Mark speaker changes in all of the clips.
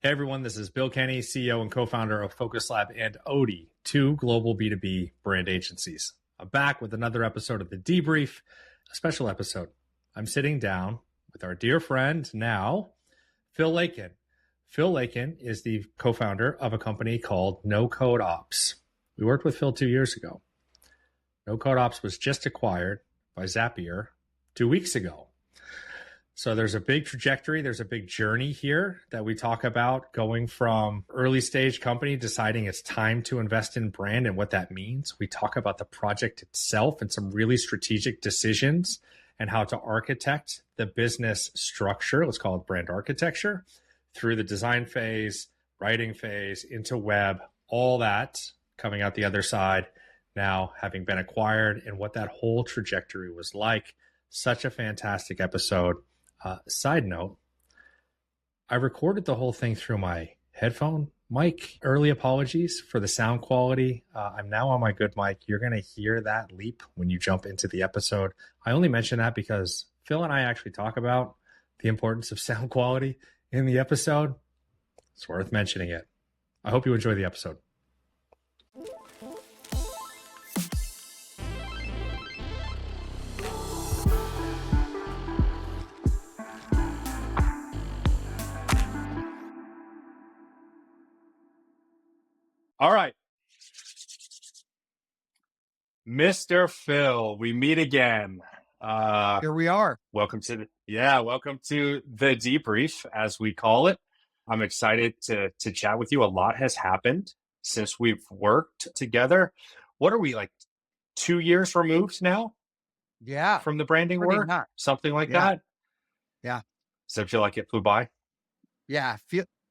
Speaker 1: Hey everyone, this is Bill Kenney, CEO and co-founder of Focus Lab and Odie, two global B2B brand agencies. I'm back with another episode of the Debrief, a special episode. I'm sitting down with our dear friend now, Phil Lakin. Phil Lakin is the co-founder of a company called NoCodeOps. We worked with Phil 2 years ago. NoCodeOps was just acquired by Zapier 2 weeks ago. So there's a big trajectory, there's a big journey here that we talk about, going from early stage company deciding it's time to invest in brand and what that means. We talk about the project itself and some really strategic decisions and how to architect the business structure, let's call it brand architecture, through the design phase, writing phase, into web, all that coming out the other side now having been acquired and what that whole trajectory was like. Such a fantastic episode. Side note, I recorded the whole thing through my headphone mic. Early apologies for the sound quality. I'm now on my good mic. You're going to hear that leap when you jump into the episode. I only mention that because Phil and I actually talk about the importance of sound quality in the episode. It's worth mentioning it. I hope you enjoy the episode. All right. Mr. Phil, we meet again.
Speaker 2: Here we are.
Speaker 1: Welcome to the debrief, as we call it. I'm excited to chat with you. A lot has happened since we've worked together. What are we, like 2 years removed now?
Speaker 2: Yeah.
Speaker 1: From the branding
Speaker 2: Pretty
Speaker 1: work?
Speaker 2: much.
Speaker 1: Something like
Speaker 2: Yeah.
Speaker 1: that?
Speaker 2: Yeah.
Speaker 1: Does it feel like it flew by?
Speaker 2: Yeah.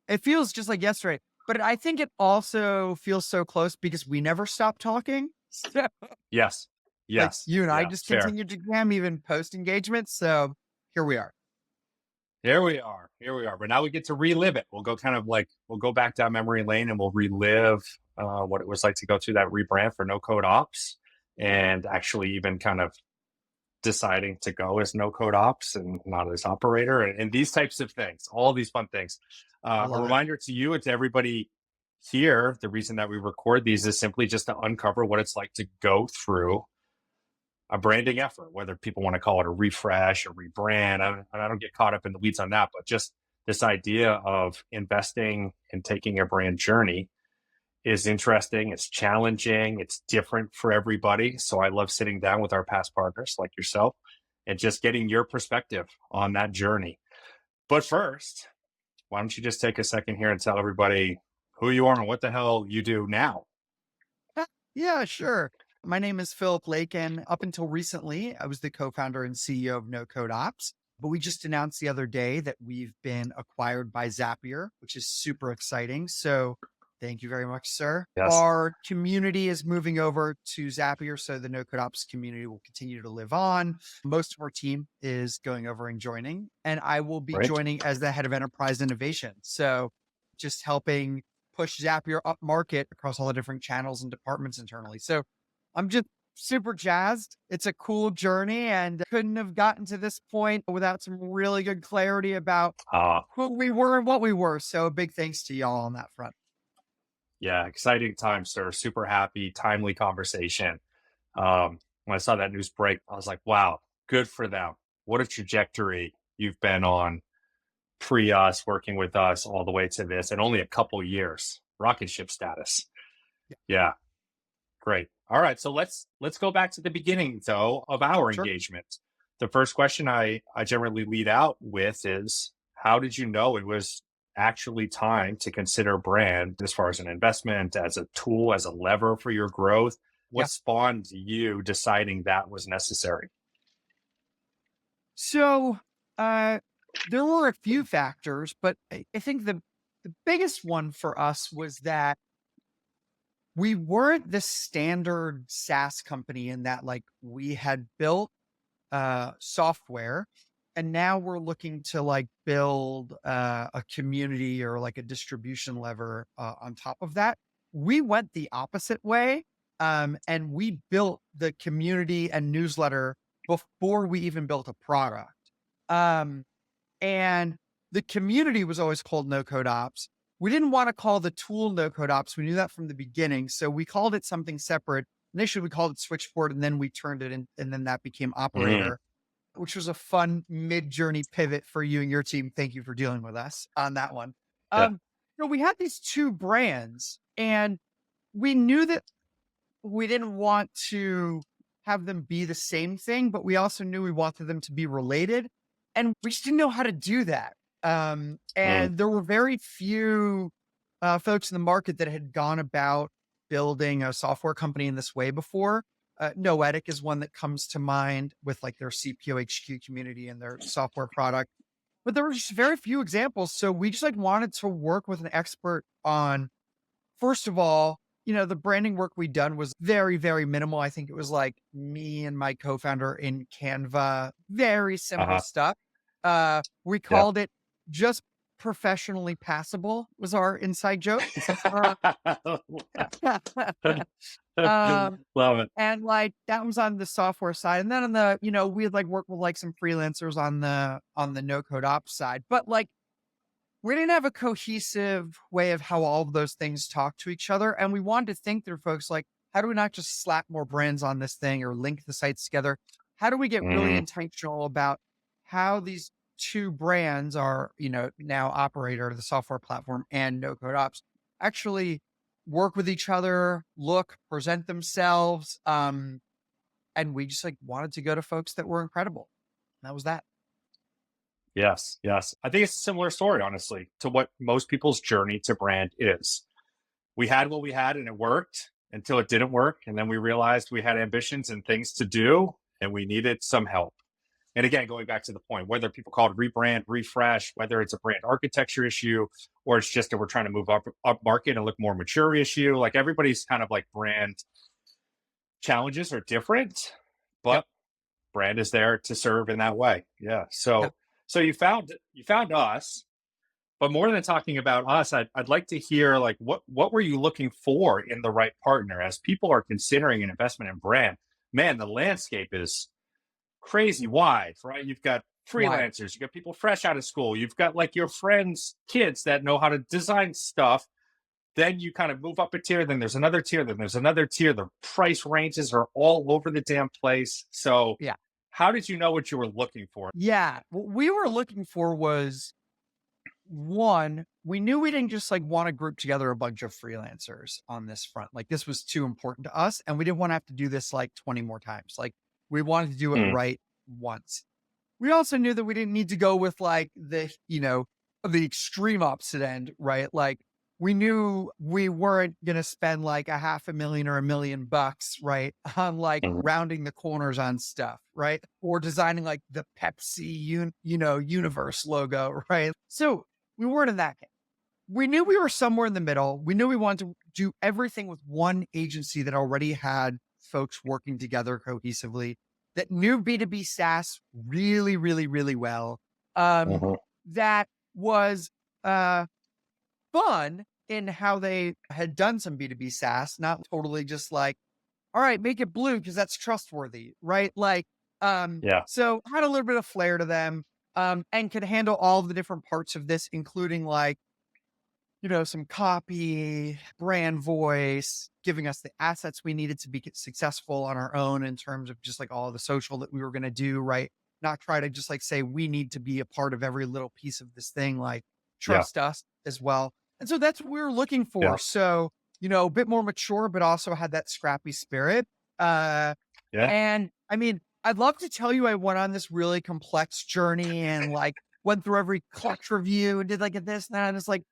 Speaker 2: It feels just like yesterday, but I think it also feels so close because we never stopped talking. So,
Speaker 1: Yes.
Speaker 2: like
Speaker 1: Yes.
Speaker 2: you and I
Speaker 1: Yeah,
Speaker 2: just
Speaker 1: fair.
Speaker 2: continued to jam even post engagement. So here we are.
Speaker 1: Here we are. But now we get to relive it. We'll go back down memory lane and we'll relive what it was like to go through that rebrand for NoCodeOps and actually even kind of deciding to go as NoCodeOps and not as operator and these types of things, all these fun things. A reminder to you and to everybody here, the reason that we record these is simply just to uncover what it's like to go through a branding effort, whether people want to call it a refresh, a rebrand. I don't get caught up in the weeds on that, but just this idea of investing and taking a brand journey is interesting. It's challenging. It's different for everybody. So I love sitting down with our past partners like yourself and just getting your perspective on that journey. But first, why don't you just take a second here and tell everybody who you are and what the hell you do now?
Speaker 2: Yeah, sure. My name is Philip Lakin. Up until recently, I was the co-founder and CEO of NoCodeOps, but we just announced the other day that we've been acquired by Zapier, which is super exciting. So thank you very much, sir.
Speaker 1: Yes.
Speaker 2: Our community is moving over to Zapier, so the NoCodeOps community will continue to live on. Most of our team is going over and joining, and I will be
Speaker 1: Great.
Speaker 2: joining as the head of enterprise innovation. So just helping push Zapier up market across all the different channels and departments internally. So I'm just super jazzed. It's a cool journey and couldn't have gotten to this point without some really good clarity about who we were and what we were. So a big thanks to y'all on that front.
Speaker 1: Yeah, exciting time, sir. Super happy, timely conversation. When I saw that news break, I was like, wow, good for them. What a trajectory you've been on pre us, working with us all the way to this in only a couple years. Rocket ship status. Yeah. Great. All right. So let's go back to the beginning though of our engagement. The first question I generally lead out with is, how did you know it was actually time to consider brand as far as an investment, as a tool, as a lever for your growth? What spawned you deciding that was necessary?
Speaker 2: So there were a few factors, but I think the biggest one for us was that we weren't the standard SaaS company in that like we had built software and now we're looking to like build a community or like a distribution lever on top of that. We went the opposite way and we built the community and newsletter before we even built a product. And the community was always called NoCodeOps, we didn't want to call the tool NoCodeOps. We knew that from the beginning. So we called it something separate. Initially, we called it Switchboard, and then we turned it in, and then that became Operator, which was a fun mid-journey pivot for you and your team. Thank you for dealing with us on that one.
Speaker 1: Yeah.
Speaker 2: We had these two brands, and we knew that we didn't want to have them be the same thing, but we also knew we wanted them to be related, and we just didn't know how to do that. And there were very few folks in the market that had gone about building a software company in this way before. Noetic is one that comes to mind with like their CPO HQ community and their software product, but there were just very few examples. So we just like wanted to work with an expert on, first of all, the branding work we'd done was very, very minimal. I think it was like me and my co-founder in Canva, very simple stuff. We called it just professionally passable was our inside joke.
Speaker 1: Love it.
Speaker 2: And like that was on the software side. And then on the, we'd like work with like some freelancers on the NoCodeOps side. But like we didn't have a cohesive way of how all of those things talk to each other. And we wanted to think through folks like, how do we not just slap more brands on this thing or link the sites together? How do we get really intentional about how these two brands are, now Operator, the software platform, and NoCodeOps actually work with each other, present themselves. And we just like wanted to go to folks that were incredible. That was that.
Speaker 1: Yes. I think it's a similar story, honestly, to what most people's journey to brand is. We had what we had and it worked until it didn't work. And then we realized we had ambitions and things to do and we needed some help. And again, going back to the point, whether people call it rebrand, refresh, whether it's a brand architecture issue, or it's just that we're trying to move up market and look more mature issue, like everybody's kind of like brand challenges are different, but brand is there to serve in that way. Yeah. So you found us, but more than talking about us, I'd like to hear like what were you looking for in the right partner as people are considering an investment in brand? Man, the landscape is crazy wide, right? You've got freelancers, you've got people fresh out of school, you've got like your friends' kids that know how to design stuff. Then you kind of move up a tier, then there's another tier, then there's another tier. The price ranges are all over the damn place. So how did you know what you were looking for?
Speaker 2: Yeah, what we were looking for was, one, we knew we didn't just like want to group together a bunch of freelancers on this front. Like this was too important to us, and we didn't want to have to do this like 20 more times. Like we wanted to do it right once. We also knew that we didn't need to go with like the, the extreme opposite end, right? Like we knew we weren't going to spend like $500,000 or $1 million, right? On like rounding the corners on stuff, right? Or designing like the Pepsi, universe logo, right? So we weren't in that game. We knew we were somewhere in the middle. We knew we wanted to do everything with one agency that already had folks working together cohesively, that knew B2B SaaS really, really, really well. That was fun in how they had done some B2B SaaS, not totally just like, all right, make it blue because that's trustworthy, right? Like, so had a little bit of flair to them, and could handle all of the different parts of this, including like, some copy, brand voice, giving us the assets we needed to be successful on our own in terms of just like all the social that we were going to do, right? Not try to just like say, we need to be a part of every little piece of this thing, like trust us as well. And so that's what we were looking for.
Speaker 1: Yeah.
Speaker 2: So, a bit more mature, but also had that scrappy spirit. And I mean, I'd love to tell you I went on this really complex journey and like went through every clutch review and did like this and that. And it's like,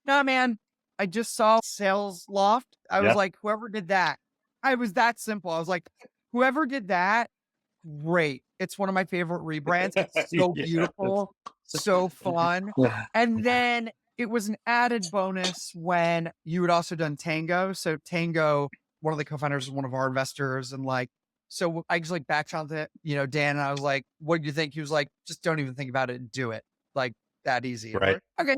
Speaker 2: nah, man, I just saw Sales Loft. I was like, whoever did that, I was that simple. I was like, whoever did that, great. It's one of my favorite rebrands. It's so beautiful, so fun. And then it was an added bonus when you had also done Tango. So Tango, one of the co-founders is one of our investors. And like, so I just like backed on to, Dan, and I was like, what do you think? He was like, just don't even think about it and do it. Like that easy.
Speaker 1: Right.
Speaker 2: Like, okay.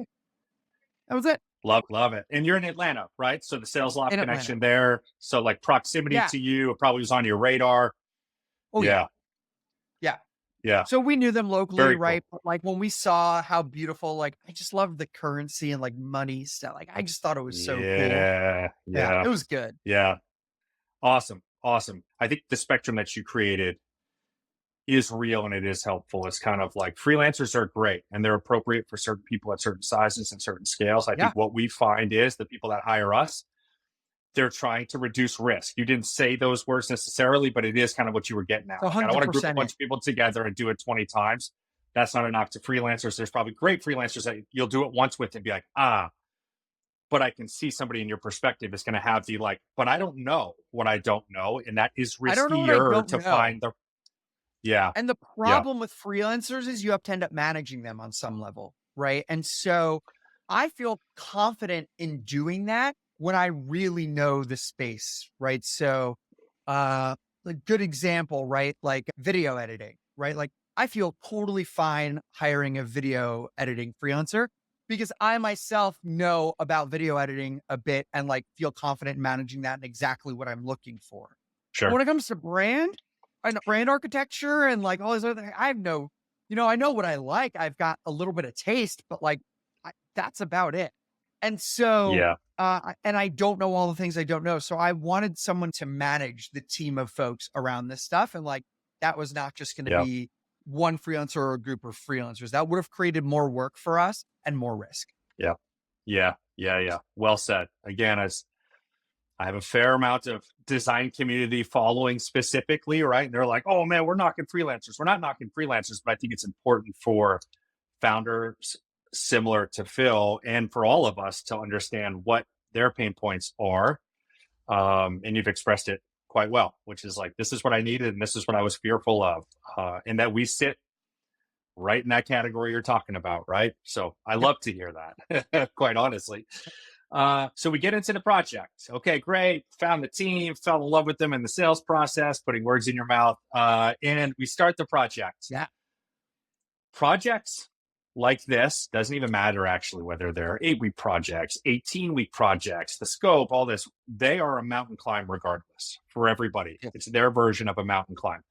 Speaker 2: That was it.
Speaker 1: Love it. And you're in Atlanta, right? So the Sales Loft connection there. So like proximity to you, it probably was on your radar.
Speaker 2: Oh yeah.
Speaker 1: Yeah.
Speaker 2: So we knew them locally,
Speaker 1: Very cool.
Speaker 2: right? But like when we saw how beautiful, like I just loved the currency and like money stuff. Like I just thought it was so cool.
Speaker 1: Yeah.
Speaker 2: Yeah,
Speaker 1: Yeah.
Speaker 2: it was good.
Speaker 1: Yeah. Awesome. Awesome. I think the spectrum that you created is real and it is helpful. It's kind of like freelancers are great and they're appropriate for certain people at certain sizes and certain scales. I
Speaker 2: Yeah,
Speaker 1: think what we find is the people that hire us, they're trying to reduce risk. You didn't say those words necessarily, but it is kind of what you were getting at.
Speaker 2: a
Speaker 1: Like, I don't want to group a
Speaker 2: 100% it.
Speaker 1: bunch of people together and do it 20 times. That's not a knock to freelancers. There's probably great freelancers that you'll do it once with and be like, but I can see somebody in your perspective is going to have the like, but I don't know what I don't know. And that is
Speaker 2: I don't know what I
Speaker 1: riskier
Speaker 2: don't
Speaker 1: to
Speaker 2: know.
Speaker 1: find the, yeah,
Speaker 2: And the
Speaker 1: yeah,
Speaker 2: problem with freelancers is you have to end up managing them on some level, right? And so I feel confident in doing that when I really know the space, right? So, a good example, right? Like video editing, right? Like I feel totally fine hiring a video editing freelancer because I myself know about video editing a bit and like feel confident in managing that and exactly what I'm looking for. But
Speaker 1: sure.
Speaker 2: when it comes to brand and brand architecture and like all this other thing, I have no, I know what I like. I've got a little bit of taste, but like that's about it. And so,
Speaker 1: Yeah,
Speaker 2: and I don't know all the things I don't know. So I wanted someone to manage the team of folks around this stuff. And like, that was not just going to
Speaker 1: yeah,
Speaker 2: be one freelancer or a group of freelancers. That would have created more work for us and more risk.
Speaker 1: yeah, yeah, yeah, yeah. Well said. Again, as I have a fair amount of design community following specifically, right? And they're like, oh man, we're knocking freelancers. We're not knocking freelancers, but I think it's important for founders similar to Phil and for all of us to understand what their pain points are. And you've expressed it quite well, which is like, this is what I needed and this is what I was fearful of. And that we sit right in that category you're talking about, right? So I
Speaker 2: Yep.
Speaker 1: love to hear that, quite honestly. So we get into the project. Okay, great. Found the team, fell in love with them in the sales process, putting words in your mouth. And we start the project.
Speaker 2: Yeah.
Speaker 1: Projects like this doesn't even matter actually whether they're 8-week projects, 18-week projects, the scope, all this, they are a mountain climb regardless for everybody.
Speaker 2: Yeah.
Speaker 1: It's their version of a mountain climb.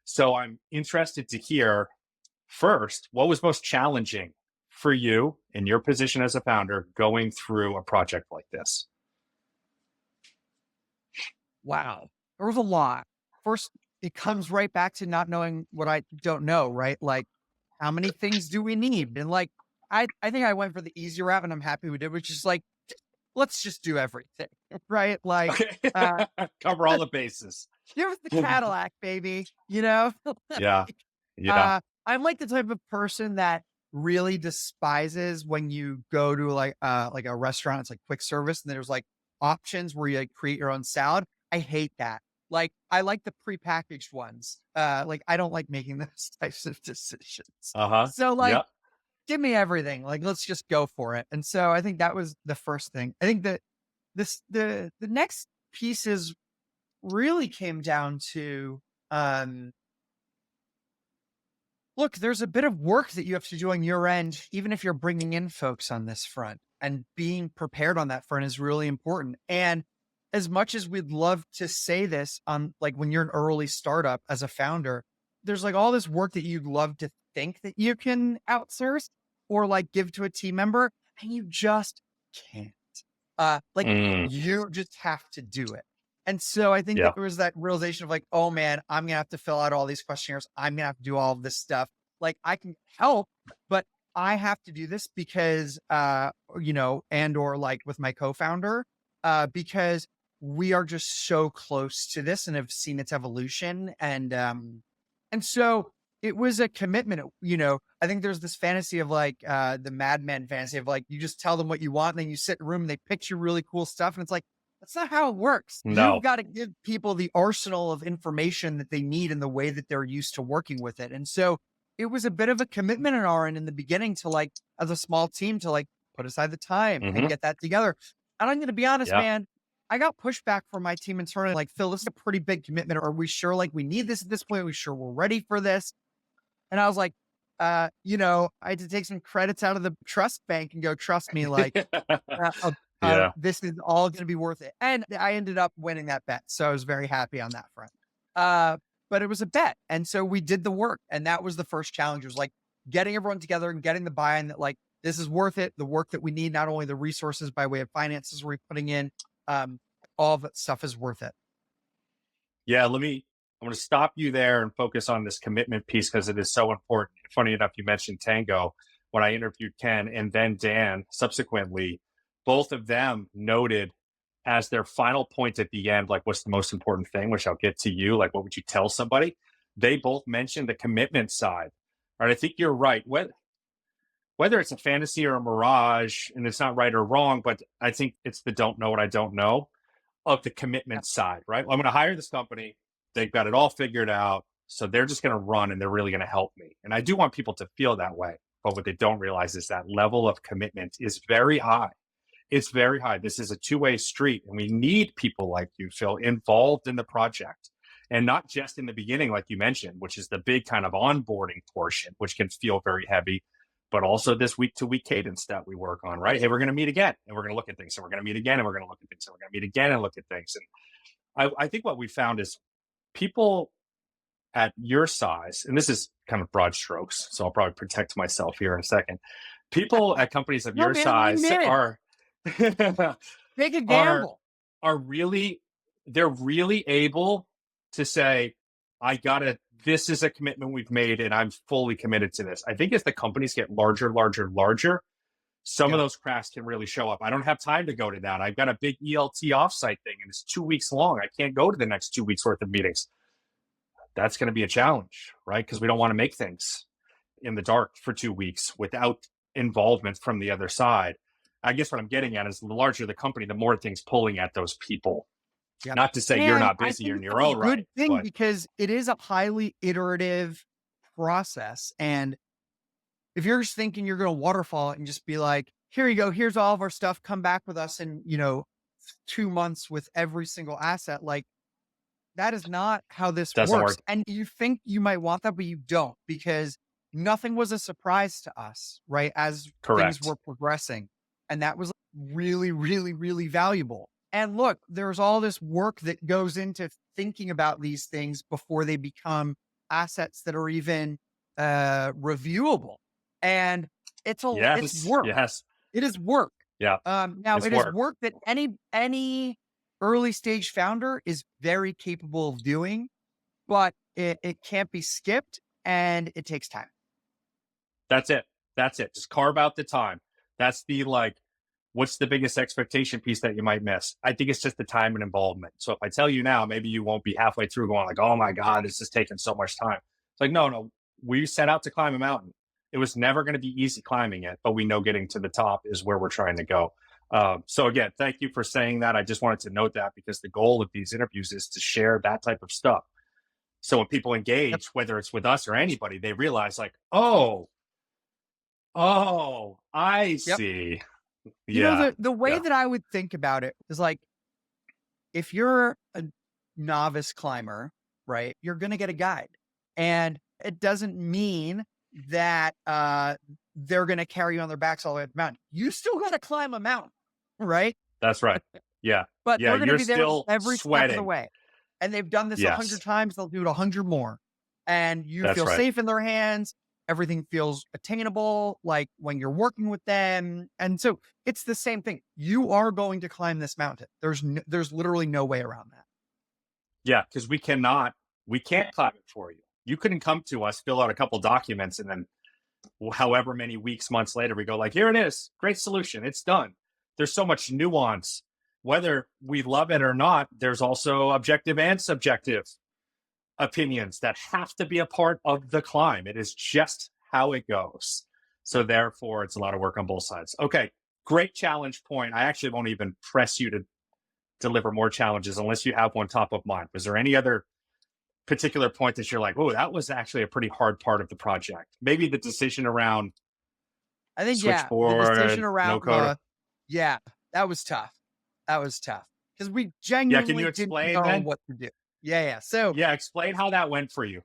Speaker 1: So I'm interested to hear first, what was most challenging for you in your position as a founder going through a project like this?
Speaker 2: Wow. There was a lot. First, it comes right back to not knowing what I don't know, right? Like, how many things do we need? And like, I think I went for the easy route and I'm happy we did, which is like, let's just do everything, right? Like,
Speaker 1: Okay.
Speaker 2: uh,
Speaker 1: Cover all the bases.
Speaker 2: give us the Cadillac, baby, you know?
Speaker 1: Yeah. Yeah.
Speaker 2: I'm like the type of person that really despises when you go to like a restaurant, it's like quick service, and there's like options where you like create your own salad. I hate that. Like I like the prepackaged ones. Like I don't like making those types of decisions.
Speaker 1: Uh-huh.
Speaker 2: So like
Speaker 1: Yeah.
Speaker 2: give me everything. Like let's just go for it. And so I think that was the first thing. I think that the next pieces really came down to look, there's a bit of work that you have to do on your end, even if you're bringing in folks on this front, and being prepared on that front is really important. And as much as we'd love to say this on like when you're an early startup as a founder, there's like all this work that you'd love to think that you can outsource or like give to a team member, and you just can't. Like
Speaker 1: Mm,
Speaker 2: you just have to do it. And so I think
Speaker 1: yeah.
Speaker 2: that there was that realization of like, oh man, I'm gonna have to fill out all these questionnaires. I'm gonna have to do all of this stuff. Like I can help, but I have to do this because and or like with my co-founder, because we are just so close to this and have seen its evolution. And so it was a commitment, I think there's this fantasy of like the Mad Men fantasy of like you just tell them what you want, and then you sit in a room and they pitch you really cool stuff. And it's like, that's not how it works. You've
Speaker 1: No.
Speaker 2: got to give people the arsenal of information that they need in the way that they're used to working with it. And so it was a bit of a commitment on our end in the beginning to like, as a small team, to like put aside the time and
Speaker 1: Mm-hmm.
Speaker 2: get that together. And I'm going to be honest,
Speaker 1: Yeah.
Speaker 2: man, I got pushback from my team internally, like, Phil, this is a pretty big commitment. Are we sure like we need this at this point? Are we sure we're ready for this? And I was like, I had to take some credits out of the trust bank and go, trust me, like,
Speaker 1: Yeah.
Speaker 2: this is all going to be worth it. And I ended up winning that bet. So I was very happy on that front. but it was a bet. And so we did the work. And that was the first challenge, was like getting everyone together and getting the buy-in that like, this is worth it. The work that we need, not only the resources by way of finances we're putting in, all of that stuff is worth it.
Speaker 3: Yeah, I'm going to stop you there and focus on this commitment piece because it is so important. Funny enough, you mentioned Tango. When I interviewed Ken and then Dan subsequently, both of them noted as their final point at the end, like, what's the most important thing, which I'll get to you, like, what would you tell somebody? They both mentioned the commitment side. All right, I think you're right. Whether it's a fantasy or a mirage, and it's not right or wrong, but I think it's the don't know what I don't know of the commitment side, right? Well, I'm going to hire this company. They've got it all figured out. So they're just going to run and they're really going to help me. And I do want people to feel that way. But what they don't realize is that level of commitment is very high. It's very high. This is a two-way street. And we need people like you, Phil, involved in the project. And not just in the beginning, like you mentioned, which is the big kind of onboarding portion, which can feel very heavy, but also this week-to-week cadence that we work on, right? Hey, we're going to meet again, and we're going to look at things. So we're going to meet again, and we're going to look at things. So we're going to meet again and look at things. And I think what we found is people at your size, and this is kind of broad strokes, so I'll probably protect myself here in a second. People at companies of your size are
Speaker 2: take a gamble.
Speaker 3: They're really able to say, this is a commitment we've made and I'm fully committed to this. I think as the companies get larger, some of those cracks can really show up. I don't have time to go to that. I've got a big ELT offsite thing and it's 2 weeks long. I can't go to the next 2 weeks worth of meetings. That's going to be a challenge, right? Because we don't want to make things in the dark for 2 weeks without involvement from the other side. I guess what I'm getting at is the larger the company, the more things pulling at those people. Yep. Not to say you're not busy in your own right.
Speaker 2: Good thing, because it is a highly iterative process. And if you're just thinking you're going to waterfall it and just be like, here you go, here's all of our stuff, come back with us in, 2 months with every single asset, like that is not how this works. And you think you might want that, but you don't, because nothing was a surprise to us, right? As things were progressing. And that was really, really, really valuable. And look, there's all this work that goes into thinking about these things before they become assets that are even reviewable. And it's work.
Speaker 3: Yes.
Speaker 2: It is work.
Speaker 3: Yeah.
Speaker 2: Now it is work that any early stage founder is very capable of doing, but it can't be skipped and it takes time.
Speaker 3: That's it. Just carve out the time. That's the what's the biggest expectation piece that you might miss? I think it's just the time and involvement. So if I tell you now, maybe you won't be halfway through going like, oh my God, this is taking so much time. It's like, no, we set out to climb a mountain. It was never going to be easy climbing it, but we know getting to the top is where we're trying to go. So again, thank you for saying that. I just wanted to note that because the goal of these interviews is to share that type of stuff. So when people engage, whether it's with us or anybody, they realize like, oh, I see.
Speaker 2: The way that I would think about it is like, if you're a novice climber, right, you're going to get a guide, and it doesn't mean that they're going to carry you on their backs all the way up the mountain. You still got to climb a mountain, right?
Speaker 3: That's right. Yeah.
Speaker 2: But they're going to be there every
Speaker 3: sweating.
Speaker 2: step of the way. And they've done this 100 times. They'll do it 100 more. And you feel safe in their hands. Everything feels attainable, like when you're working with them. And so it's the same thing. You are going to climb this mountain. There's literally no way around that.
Speaker 3: Yeah, because we can't climb it for you. You couldn't come to us, fill out a couple documents, and then however many weeks, months later, we go like, here it is. Great solution. It's done. There's so much nuance. Whether we love it or not, there's also objective and subjective opinions that have to be a part of the climb. It is just how it goes. So therefore, it's a lot of work on both sides. Okay, great challenge point. I actually won't even press you to deliver more challenges unless you have one top of mind. Was there any other particular point that you're like, oh, that was actually a pretty hard part of the project? Maybe the decision around
Speaker 2: the decision around that was tough. Because we genuinely didn't know what to do. So
Speaker 3: explain how that went for you.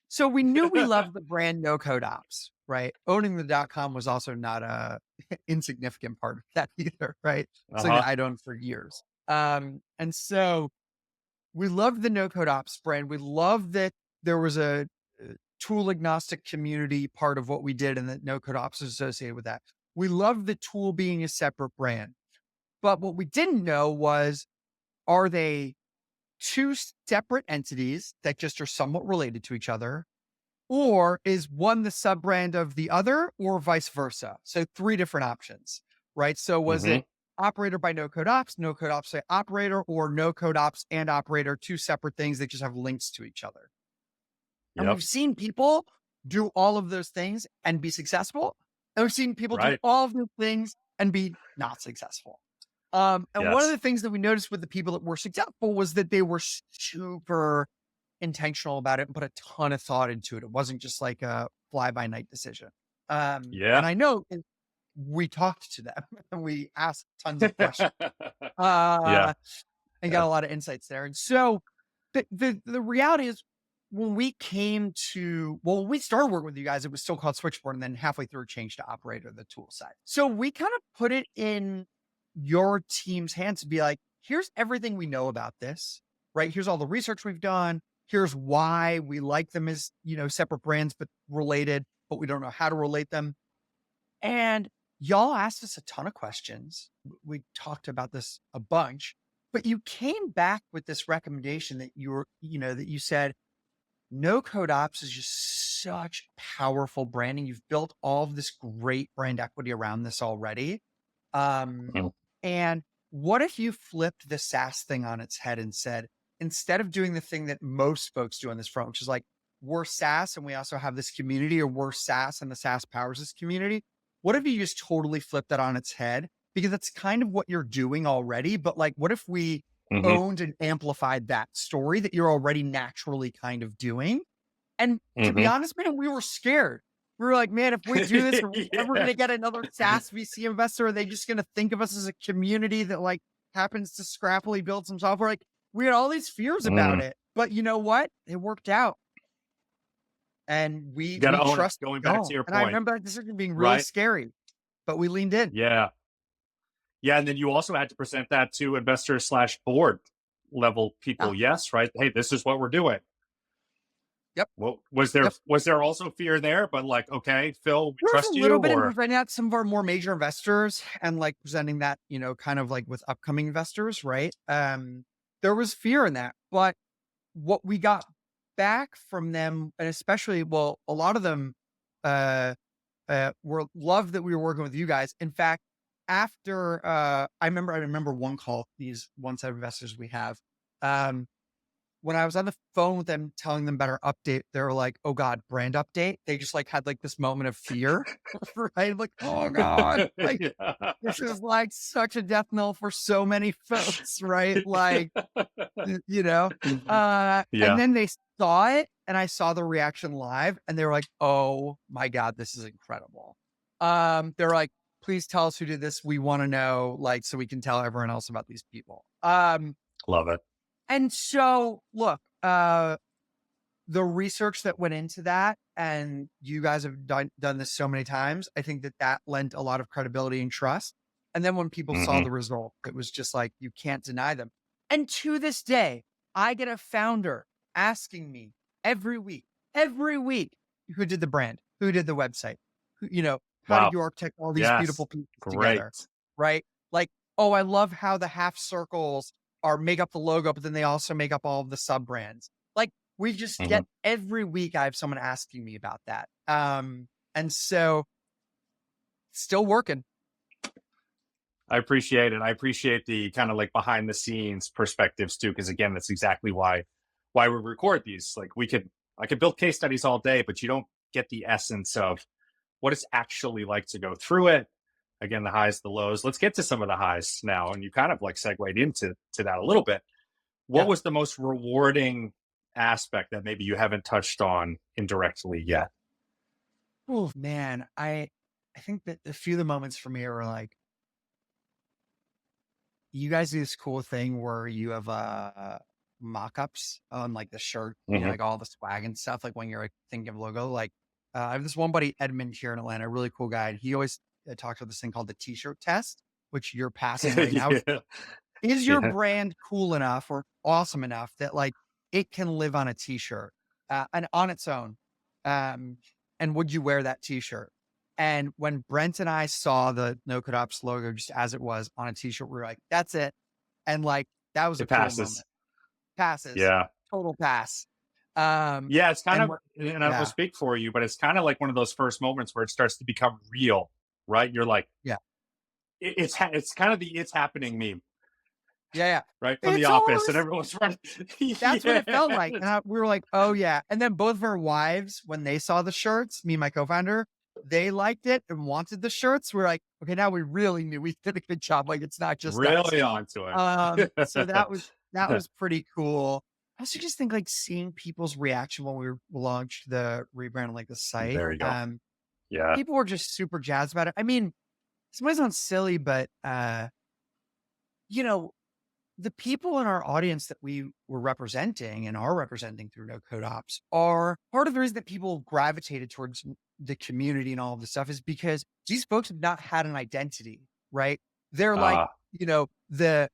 Speaker 2: So we knew we loved the brand NoCodeOps, right? Owning the .com was also not a insignificant part of that either, right? Something I'd owned for years. And so we loved the NoCodeOps brand. We loved that there was a tool agnostic community part of what we did and that NoCodeOps is associated with that. We loved the tool being a separate brand. But what we didn't know was, are they two separate entities that just are somewhat related to each other? Or is one the sub brand of the other, or vice versa? So 3 different options, right? So was
Speaker 3: Mm-hmm.
Speaker 2: it operator by NoCodeOps, NoCodeOps by operator, or NoCodeOps and operator, 2 separate things that just have links to each other? And
Speaker 3: Yep.
Speaker 2: we've seen people do all of those things and be successful. And we've seen people do
Speaker 3: Right.
Speaker 2: all of those things and be not successful. And one of
Speaker 3: Yes.
Speaker 2: the things that we noticed with the people that were successful was that they were super intentional about it and put a ton of thought into it. It wasn't just like a fly by night decision. And
Speaker 3: Yeah.
Speaker 2: I know we talked to them and we asked tons of questions
Speaker 3: Yeah.
Speaker 2: and got a lot of insights there. And so the reality is, when we when we started working with you guys, it was still called Switchboard, and then halfway through it changed to Operator, the tool side. So we kind of put it in your team's hands to be like, here's everything we know about this, right? Here's all the research we've done. Here's why we like them as, separate brands, but related, but we don't know how to relate them. And y'all asked us a ton of questions. We talked about this a bunch, but you came back with this recommendation that that you said, NoCodeOps is just such powerful branding. You've built all of this great brand equity around this already.
Speaker 3: Mhm.
Speaker 2: And what if you flipped the SaaS thing on its head and said, instead of doing the thing that most folks do on this front, which is like, we're SaaS and we also have this community, or we're SaaS and the SaaS powers this community, what if you just totally flip that on its head? Because that's kind of what you're doing already. But like, what if we
Speaker 3: Mhm.
Speaker 2: owned and amplified that story that you're already naturally kind of doing? And to be
Speaker 3: Mhm.
Speaker 2: honest, man, we were scared. We were like, man, if we do this, are we ever going to get another SaaS VC investor? Are they just going to think of us as a community that like happens to scrappily build some software? Like, we had all these fears about
Speaker 3: Mm.
Speaker 2: it, but you know what? It worked out. And
Speaker 3: You got
Speaker 2: we
Speaker 3: to own it.
Speaker 2: trust
Speaker 3: Going back to
Speaker 2: y'all.
Speaker 3: your
Speaker 2: And I
Speaker 3: point,
Speaker 2: remember that decision being really
Speaker 3: right?
Speaker 2: scary, but we leaned in.
Speaker 3: Yeah. Yeah. And then you also had to present that to investor/board level people.
Speaker 2: Yeah.
Speaker 3: Yes. Right. Hey, this is what we're doing.
Speaker 2: Yep.
Speaker 3: Well,
Speaker 2: Yep.
Speaker 3: was there also fear there? But like, okay, Phil, we
Speaker 2: There was
Speaker 3: trust
Speaker 2: a
Speaker 3: you,
Speaker 2: little bit in
Speaker 3: or
Speaker 2: presenting out some of our more major investors and like presenting that, kind of like with upcoming investors, right? There was fear in that, but what we got back from them, and especially, well, a lot of them were loved that we were working with you guys. In fact, after I remember one call, these one set of investors we have. When I was on the phone with them telling them about our update, they were like, "Oh God, brand update." They just like had like this moment of fear, right? Like, "Oh God, like
Speaker 3: yeah.
Speaker 2: this is like such a death knell for so many folks," right? Like, you know. And
Speaker 3: Yeah.
Speaker 2: then they saw it, and I saw the reaction live, and they were like, "Oh my God, this is incredible." They're like, "Please tell us who did this. We want to know, like, so we can tell everyone else about these people."
Speaker 3: Love it.
Speaker 2: And so look, the research that went into that, and you guys have done this so many times, I think that lent a lot of credibility and trust. And then when people saw
Speaker 3: Hmm.
Speaker 2: the result, it was just like, you can't deny them. And to this day, I get a founder asking me every week, who did the brand, who did the website, how did
Speaker 3: Wow.
Speaker 2: you architect all these beautiful
Speaker 3: Yes.
Speaker 2: pieces
Speaker 3: Great.
Speaker 2: together? Right? Like, oh, I love how the half circles make up the logo, but then they also make up all of the sub brands. Like, we just
Speaker 3: Mhm.
Speaker 2: get every week I have someone asking me about that. And so still working.
Speaker 3: I appreciate it. I appreciate the kind of like behind the scenes perspectives too, because again, that's exactly why we record these. Like I could build case studies all day, but you don't get the essence of what it's actually like to go through it. Again, the highs, the lows. Let's get to some of the highs now. And you kind of like segued into that a little bit. What
Speaker 2: Yeah.
Speaker 3: was the most rewarding aspect that maybe you haven't touched on indirectly yet?
Speaker 2: Oh man, I think that a few of the moments for me are like, you guys do this cool thing where you have mock-ups on like the shirt,
Speaker 3: Hmm.
Speaker 2: like all the swag and stuff. Like when you're like thinking of logo, like I have this one buddy, Edmund, here in Atlanta, a really cool guy. And he always talks about this thing called the t-shirt test, which you're passing right now.
Speaker 3: Yeah.
Speaker 2: is your
Speaker 3: Yeah.
Speaker 2: brand cool enough or awesome enough that like it can live on a t-shirt and on its own? And would you wear that t-shirt? And when Brent and I saw the NoCodeOps logo just as it was on a t-shirt, we were like, that's it. And like, that was a
Speaker 3: It
Speaker 2: cool
Speaker 3: passes.
Speaker 2: moment. Passes,
Speaker 3: Yeah.
Speaker 2: total pass. Um,
Speaker 3: Yeah. It's kind
Speaker 2: and
Speaker 3: of,
Speaker 2: what,
Speaker 3: and I will
Speaker 2: yeah,
Speaker 3: speak for you, but it's kind of like one of those first moments where it starts to become real, right? You're like,
Speaker 2: yeah,
Speaker 3: it's kind of the it's happening meme,
Speaker 2: yeah.
Speaker 3: right? From The
Speaker 2: It's
Speaker 3: Office, and
Speaker 2: almost,
Speaker 3: everyone's running.
Speaker 2: that's what it felt like.
Speaker 3: Yes.
Speaker 2: And we were like, oh yeah. And then both of our wives, when they saw the shirts, me and my co-founder, they liked it and wanted the shirts. We're like, okay, now we really knew we did a good job. Like it's not just us.
Speaker 3: Really onto
Speaker 2: So
Speaker 3: it.
Speaker 2: that was pretty cool. I also just think like seeing people's reaction when we launched the rebrand on like the site.
Speaker 3: There you go. Yeah.
Speaker 2: People were just super jazzed about it. I mean, this might sound silly, but you know, the people in our audience that we were representing and are representing through NoCodeOps are part of the reason that people gravitated towards the community and all of this stuff is because these folks have not had an identity, right? They're like, you know, the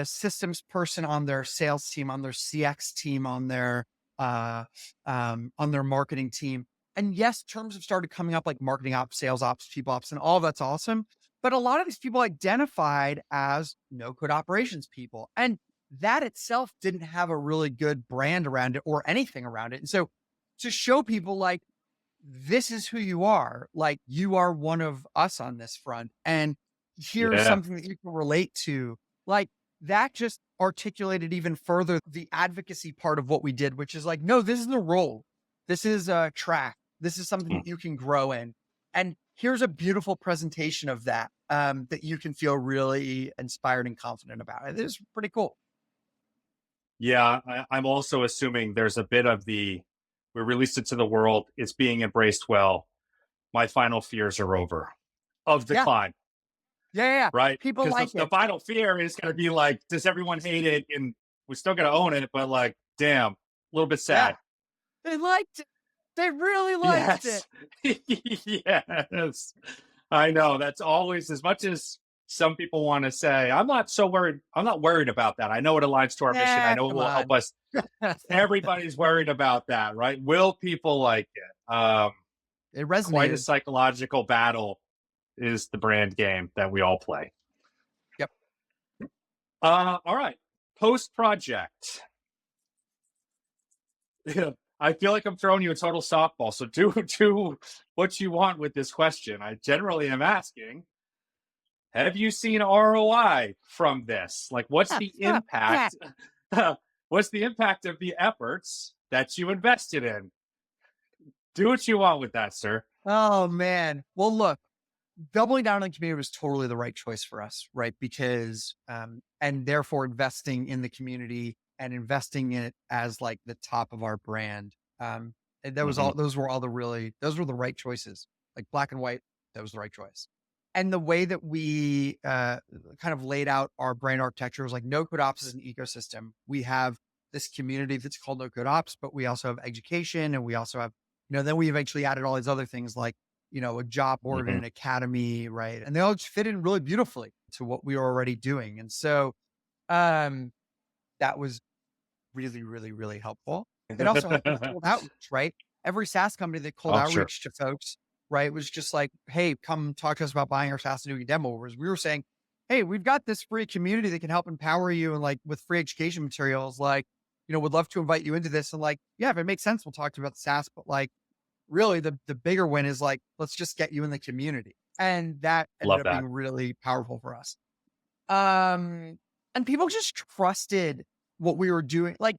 Speaker 2: systems person on their sales team, on their CX team, on their marketing team. And yes, terms have started coming up like marketing ops, sales ops, people ops, and all of that's awesome. But a lot of these people identified as no code operations people. And that itself didn't have a really good brand around it or anything around it. And so to show people like, this is who you are, like you are one of us on this front. And here's
Speaker 3: Yeah.
Speaker 2: something that you can relate to, like that just articulated even further the advocacy part of what we did, which is like, no, this is a role. This is a track. This is something that you can grow in. And here's a beautiful presentation of that, that you can feel really inspired and confident about. It is pretty cool.
Speaker 3: Yeah. I'm also assuming there's a bit of we released it to the world. It's being embraced well. My final fears are over of decline.
Speaker 2: Yeah.
Speaker 3: Right.
Speaker 2: People
Speaker 3: Because
Speaker 2: like
Speaker 3: the
Speaker 2: it.
Speaker 3: final fear is going to be like, does everyone hate it? And we're still going to own it, but like, damn, a little bit sad.
Speaker 2: They liked it. They really liked it.
Speaker 3: Yes. I know. That's always, as much as some people want to say, I'm not so worried. I'm not worried about that. I know it aligns to our mission. I know it will help us. Everybody's worried about that, right? Will people like it?
Speaker 2: It resonated.
Speaker 3: Quite a psychological battle is the brand game that we all play.
Speaker 2: Yep.
Speaker 3: All right. Post project. I feel like I'm throwing you a total softball. So do what you want with this question. I generally am asking, have you seen ROI from this? Like, what's the impact? What's the impact of the efforts that you invested in? Do what you want with that, sir.
Speaker 2: Oh man. Well, look, doubling down on the community was totally the right choice for us, right? Because, and therefore investing in the community and investing in it as like the top of our brand. And that was all, those were the right choices, like black and white. That was the right choice. And the way that we kind of laid out our brand architecture was like NoCodeOps is an ecosystem. We have this community that's called NoCodeOps, but we also have education and we also have, then we eventually added all these other things like, a job board and an academy, right? And they all just fit in really beautifully to what we were already doing. And so that was really, really, really helpful. It also helped with cold outreach, right? Every SaaS company that cold outreach to folks, right, was just like, hey, come talk to us about buying our SaaS and doing a demo. Whereas we were saying, hey, we've got this free community that can help empower you and like with free education materials, like, would love to invite you into this. And like, yeah, if it makes sense, we'll talk to you about the SaaS, but like, really the bigger win is like, let's just get you in the community. And that ended up being really powerful for us. And people just trusted what we were doing. Like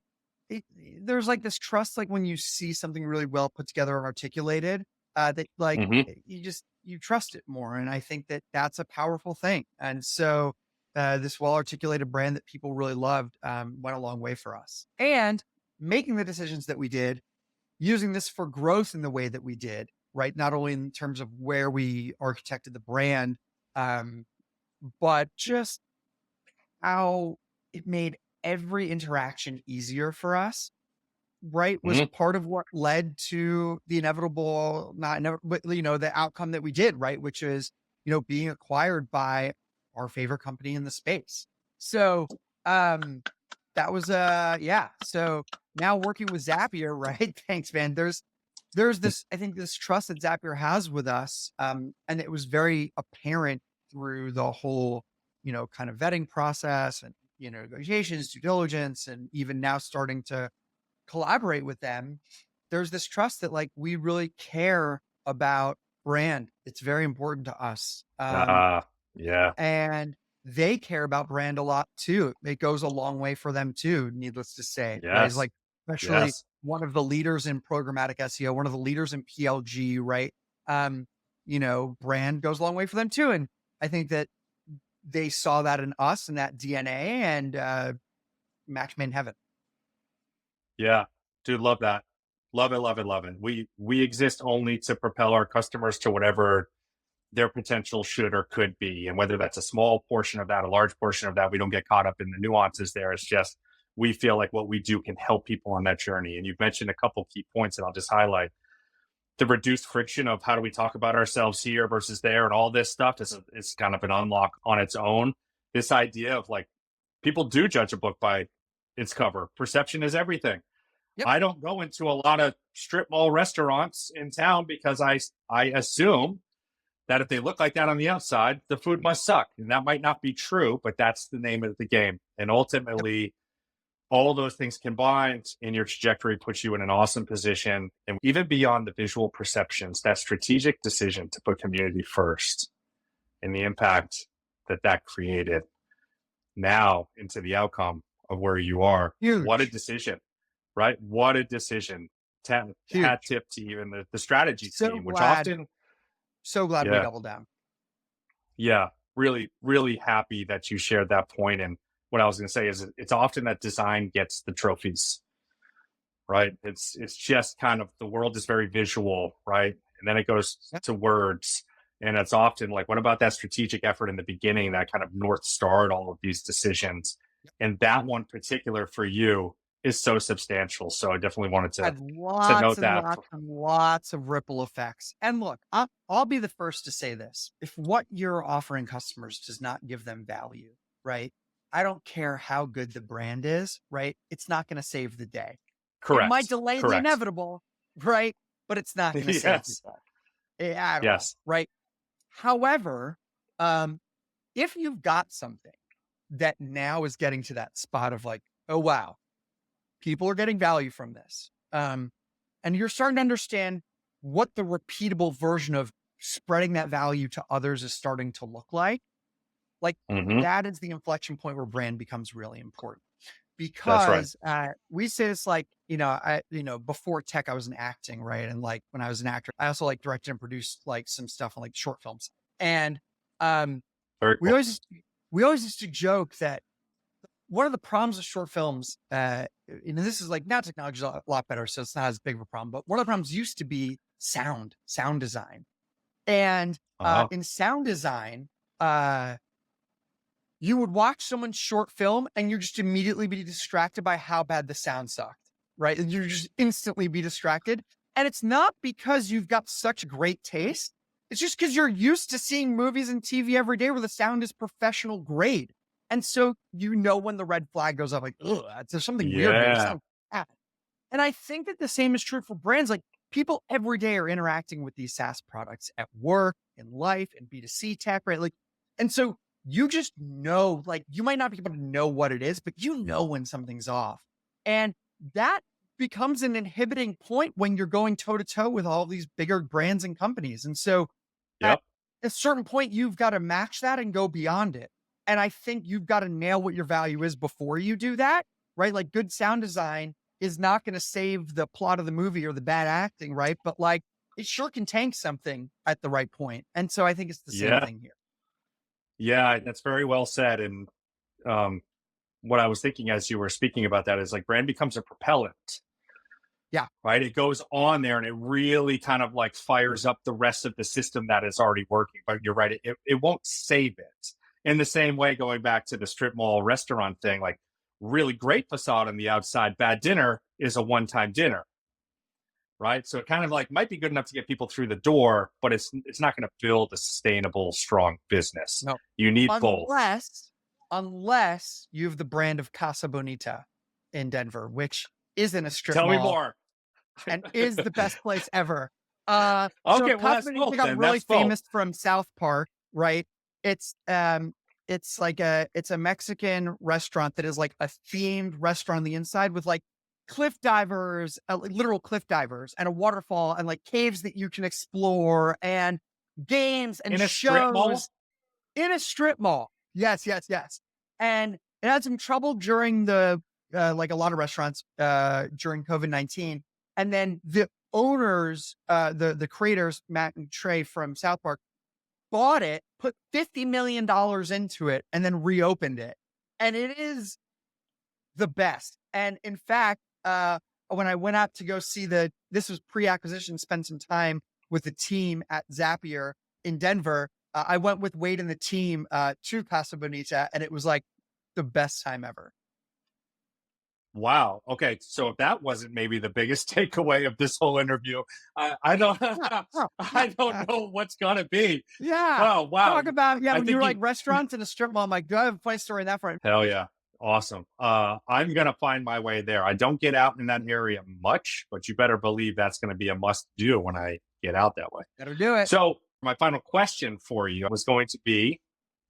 Speaker 2: there's like this trust, like when you see something really well put together and articulated, that like you trust it more. And I think that that's a powerful thing. And so this well-articulated brand that people really loved went a long way for us. And making the decisions that we did, using this for growth in the way that we did, right? Not only in terms of where we architected the brand, but just how it made every interaction easier for us, right? Was part of what led to the inevitable, but the outcome that we did, right? Which is, being acquired by our favorite company in the space. So that was yeah. So now working with Zapier, right? Thanks, man. There's this, I think, this trust that Zapier has with us. And it was very apparent through the whole, kind of vetting process and, negotiations, due diligence, and even now starting to collaborate with them. There's this trust that like we really care about brand. It's very important to us.
Speaker 3: Yeah.
Speaker 2: And they care about brand a lot too. It goes a long way for them too, needless to say, right? It's
Speaker 3: Yes.
Speaker 2: like, especially
Speaker 3: Yes.
Speaker 2: one of the leaders in programmatic SEO, one of the leaders in PLG, right? Brand goes a long way for them too. And I think that they saw that in us and that DNA, and match made in heaven.
Speaker 3: Yeah. Dude, love that. Love it, love it, love it. We exist only to propel our customers to whatever their potential should or could be. And whether that's a small portion of that, a large portion of that, we don't get caught up in the nuances there. It's just we feel like what we do can help people on that journey. And you've mentioned a couple key points that I'll just highlight. The reduced friction of how do we talk about ourselves here versus there, and all this stuff is kind of an unlock on its own. This idea of like people do judge a book by its cover. Perception is everything.
Speaker 2: Yep.
Speaker 3: I don't go into a lot of strip mall restaurants in town because I assume that if they look like that on the outside, the food must suck. And that might not be true, but that's the name of the game. And ultimately, all those things combined in your trajectory puts you in an awesome position. And even beyond the visual perceptions, that strategic decision to put community first and the impact that that created now into the outcome of where you are.
Speaker 2: Huge.
Speaker 3: What a decision, right? What a decision. Hat tip to even the strategy team, which often.
Speaker 2: So glad we doubled down.
Speaker 3: Yeah, really, really happy that you shared that point. And what I was going to say is it's often that design gets the trophies, right? It's just kind of the world is very visual, right? And then it goes to words. And it's often like, what about that strategic effort in the beginning that kind of North starred all of these decisions? And that one particular for you is so substantial. So I definitely wanted to note that.
Speaker 2: Lots of ripple effects. And look, I'll be the first to say this. If what you're offering customers does not give them value, right? I don't care how good the brand is, right? It's not going to save the day.
Speaker 3: Correct.
Speaker 2: It might delay the inevitable, right? But it's not going to save the day at all, right? However, if you've got something that now is getting to that spot of like, oh, wow, people are getting value from this. And you're starting to understand what the repeatable version of spreading that value to others is starting to look like. Like that is the inflection point where brand becomes really important. Because we say this like, before tech, I was in acting, right? And like when I was an actor, I also like directed and produced like some stuff on like short films. And we always used to joke that one of the problems with short films, this is like now technology's a lot better, so it's not as big of a problem. But one of the problems used to be sound design, and in sound design, you would watch someone's short film and you just immediately be distracted by how bad the sound sucked, right? And you just instantly be distracted, and it's not because you've got such great taste. It's just because you're used to seeing movies and TV every day where the sound is professional grade. And so, when the red flag goes up, like, ugh, there's something weird here. And I think that the same is true for brands. Like people every day are interacting with these SaaS products at work, in life, in B2C tech, right? Like, and so you just know, like you might not be able to know what it is, but when something's off. And that becomes an inhibiting point when you're going toe to toe with all these bigger brands and companies. And so at a certain point, you've got to match that and go beyond it. And I think you've got to nail what your value is before you do that, right? Like good sound design is not going to save the plot of the movie or the bad acting, right? But like it sure can tank something at the right point. And so I think it's the same thing here.
Speaker 3: Yeah, that's very well said. And what I was thinking as you were speaking about that is like brand becomes a propellant.
Speaker 2: Yeah.
Speaker 3: Right. It goes on there and it really kind of like fires up the rest of the system that is already working. But you're right. It won't save it. In the same way, going back to the strip mall restaurant thing, like really great facade on the outside, bad dinner is a one-time dinner. Right. So it kind of like might be good enough to get people through the door, but it's not going to build a sustainable, strong business.
Speaker 2: No.
Speaker 3: You need both.
Speaker 2: unless you have the brand of Casa Bonita in Denver, which isn't a strip
Speaker 3: Tell
Speaker 2: mall
Speaker 3: me more.
Speaker 2: and is the best place ever. So
Speaker 3: Okay, well,
Speaker 2: Casa
Speaker 3: that's
Speaker 2: Bonita
Speaker 3: both
Speaker 2: got
Speaker 3: then.
Speaker 2: really
Speaker 3: That's both.
Speaker 2: famous from South Park, right? It's like it's a Mexican restaurant that is like a themed restaurant on the inside with like cliff divers, like literal cliff divers, and a waterfall, and like caves that you can explore, and games and
Speaker 3: In a strip mall?
Speaker 2: shows in a strip mall. Yes, yes, yes. And it had some trouble during the like a lot of restaurants during COVID-19. And then the owners, the creators, Matt and Trey from South Park, bought it, put $50 million into it, and then reopened it. And it is the best. And in fact, when I went out to go see this was pre-acquisition, spend some time with the team at Zapier in Denver. I went with Wade and the team to Casa Bonita, and it was like the best time ever.
Speaker 3: Wow. Okay. So if that wasn't maybe the biggest takeaway of this whole interview, I don't I don't know what's gonna be.
Speaker 2: Yeah.
Speaker 3: Oh wow.
Speaker 2: Talk about,
Speaker 3: I
Speaker 2: when
Speaker 3: think
Speaker 2: you're like restaurants and a strip mall. I'm like, do I have a funny story in that front?
Speaker 3: hell yeah. Awesome. I'm gonna find my way there. I don't get out in that area much, but you better believe that's gonna be a must do when I get out that way.
Speaker 2: Better do it.
Speaker 3: So my final question for you was going to be,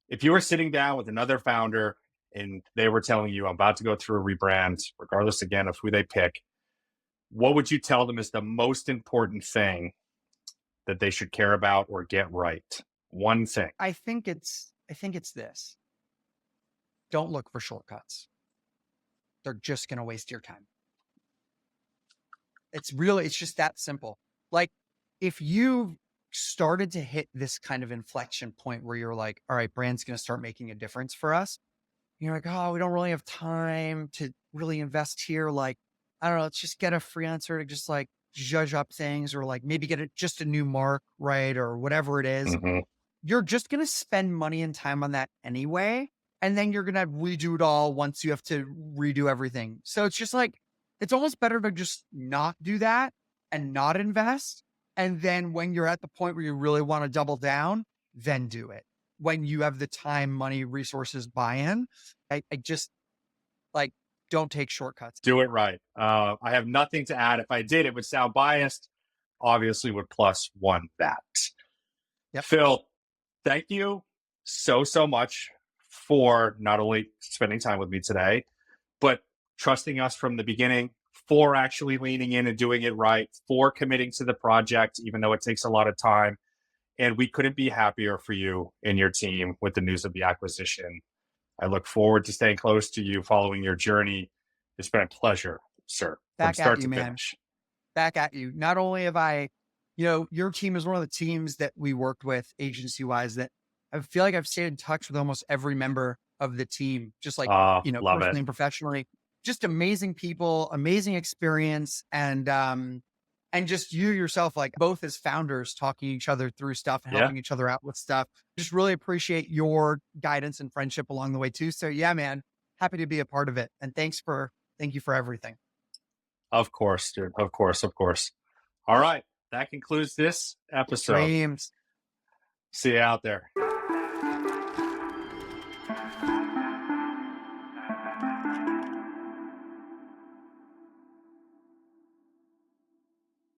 Speaker 3: if you were sitting down with another founder and they were telling you, I'm about to go through a rebrand, regardless again of who they pick, what would you tell them is the most important thing that they should care about or get right? One thing.
Speaker 2: I think it's this. Don't look for shortcuts. They're just going to waste your time. It's just that simple. Like, if you started to hit this kind of inflection point where you're like, all right, brand's going to start making a difference for us. You're like, oh, we don't really have time to really invest here. Like, I don't know, let's just get a freelancer to just like judge up things, or like maybe get just a new mark, right? Or whatever it is.
Speaker 3: Mhm.
Speaker 2: You're just going to spend money and time on that anyway. And then you're going to redo it all once you have to redo everything. So it's just like, it's almost better to just not do that and not invest. And then when you're at the point where you really want to double down, then do it. When you have the time, money, resources, buy-in, I just like, don't take shortcuts.
Speaker 3: Do it right. I have nothing to add. If I did, it would sound biased. Obviously, would plus one that.
Speaker 2: Yep.
Speaker 3: Phil, thank you so much for not only spending time with me today, but trusting us from the beginning, for actually leaning in and doing it right, for committing to the project, even though it takes a lot of time. And we couldn't be happier for you and your team with the news of the acquisition. I look forward to staying close to you following your journey. It's been a pleasure, sir.
Speaker 2: Back
Speaker 3: from start
Speaker 2: at you,
Speaker 3: to
Speaker 2: man.
Speaker 3: finish.
Speaker 2: Back at you. Not only have I, your team is one of the teams that we worked with agency wise that I feel like I've stayed in touch with almost every member of the team, just like,
Speaker 3: Love
Speaker 2: personally
Speaker 3: it.
Speaker 2: and professionally. Just amazing people, amazing experience. And just you yourself, like both as founders, talking each other through stuff and helping each other out with stuff. Just really appreciate your guidance and friendship along the way too. So yeah, man, happy to be a part of it. And thank you for everything.
Speaker 3: Of course, dude. Of course. All right. That concludes this episode.
Speaker 2: Dreams.
Speaker 3: See you out there.